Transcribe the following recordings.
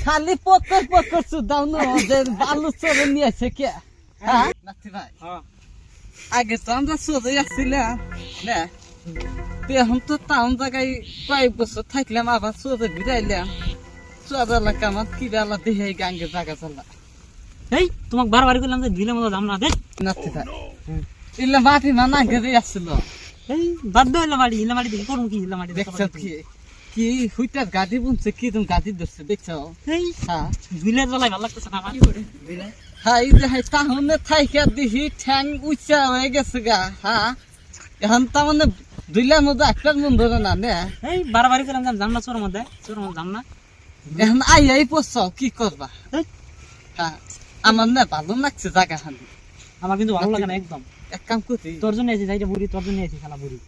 খালি পকর পকর সুদাও ওদের বালু চলে নিয়ে আসে কে হ্যাঁ নাতি ভাই আগে তো আমরা চলে আসছিলাম না এখন তো টাউন জায়গায় কয়েক বছর থাকলাম আবার চলে ঘুরাইলাম চোদ্দ লাখ আমার কি বেলা দেখে গাঙ্গে জায়গা চালা এই তোমাক বারবার কইলাম যে দিলে মতো দাম না দে নাতি ভাই ইল্লা মাটি মানা গেরে আসছিল এই বাধ্য হইলা মাটি দেখি করুম কি হিলা মাটি দেখছ কি কি হুইটার গাড়ি বুনছে কি তুমি গাড়ি ধরছে দেখছো এই হ্যাঁ দুইলে জ্বলাই ভালো লাগতেছে না আমার হ্যাঁ এই যে তাহলে থাইকা দিহি ঠ্যাং উচ্চা হয়ে গেছে গা হ্যাঁ এখন তার মানে দুইলার মধ্যে একটার মন ধরে না নে এই বারবার কইলাম যাম না চোর মধ্যে যাম না এখন আই পড়ছ কি করবা হ্যাঁ আমার না ভালো লাগছে জায়গা খান আমার কিন্তু ভালো লাগে না একদম এক কাম করতে তোর জন্য এসে যাইটা বুড়ি তোর জন্য এসে খেলা বুড়ি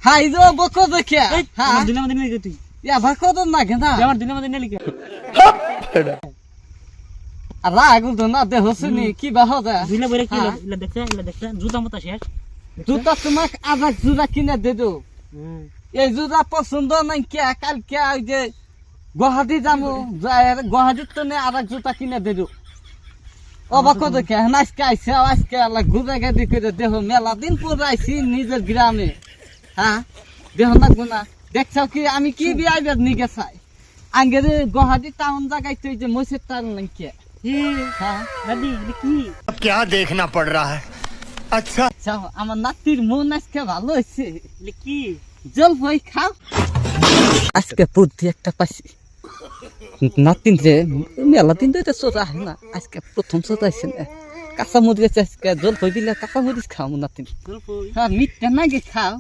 হাই যো বকো দেখে হ্যাঁ দিলে মধ্যে নিয়ে তুই ইয়া ভাকো তো না কেন আমার দিলে মধ্যে নিয়ে লিখে আর রাগ তো না দেহ শুনি কি বা হবে দিলে বলে কি ইলা দেখছে জুতা মতো শেষ জুতা তোমাক আধা জুতা কিনে দে দো এই জুতা পছন্দ নাই কে কালকে ওই যে গুয়াহাটি যাবো গুয়াহাটির তো নে আর জুতা কিনে দে দো অবাক দেখে আজকে আইসে আজকে আল্লাহ ঘুরে গাড়ি করে দেহ মেলা দিন পর আইসি নিজের গ্রামে হ্যাঁ দেহ লাগবো না দেখছাও কি আমি কি বিয়ে নিগে চাই আগে গুয়াহাটি টাউন জায়গায় তো যে মসজিদ টাউন নাকি হ্যাঁ দাদি কি अब क्या देखना पड़ रहा है अच्छा আমার নাতির মন আজকে ভালো হয়েছে কি জলপাই খাও আজকে বুদ্ধি একটা পাইছি নাতিন যে মেলা দিন ধরে চোরা হয় না আজকে প্রথম চোরা আছে না কাঁচা মরিচ আজকে জলপাই দিলে কাঁচা মরিচ খাও নাতিন হ্যাঁ মিটটা না গে খাও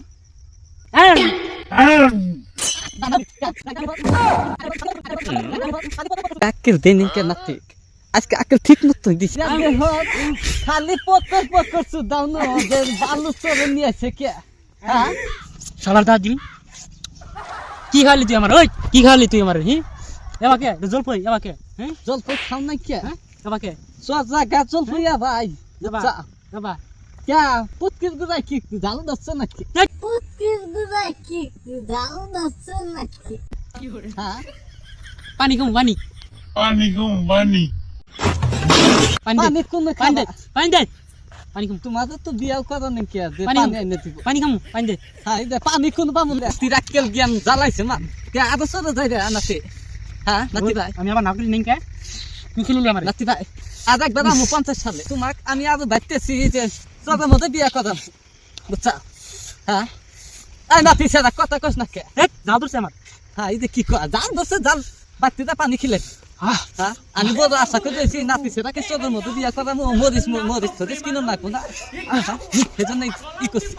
আকেল দেনিকে নাতি আজকে আকেল ঠিক মতো দিছে খালি পকর পকর সুদাও ওদের বালু চলে নিয়ে আসে কে হ্যাঁ শালার দাদিল কি খালি তুই আমার ওই কি খালি তুই আমার হি এবাকে জলপাই এবাকে হ্যাঁ জলপাই খাও না কে হ্যাঁ এবাকে সোজা গা জলপাইয়া ভাই এবা क्या पुतकिस गुजाय की झालो दसछ नक्की पुतकिस गुजाय की झालो दसछ नक्की हां पानी कम पानी पानी कोन खांदे पानी कम तुम्हारा तो बियाव करा न क्या दे पानी पानी आने दिगो पानी कम पानी दे हां इदे पानी कोन पामुन दे तिराक्केल ज्ञान जालाइछ मा त्या आदा सर जाय रे आनाते हां नाति भाई আমি আবার নাকলি নেই কে তুই খেললি আমার নাতি ভাই আজ একবার আমি 50 সালে তোমাক আমি আজ বাইতেছি যে সবার মধ্যে বিয়া করাম বুঝছা হ্যাঁ আই নাতি সেটা কথা কস না কে যাও তোর আমার হ্যাঁ এই যে কি কয় জান দছে জান বাতিতে পানি খিলে হ্যাঁ আমি বড় আশা করেছি নাতি সেটাকে সবার মধ্যে বিয়া করাম মরিস কিনো না কোনা সেজন্য ই করছি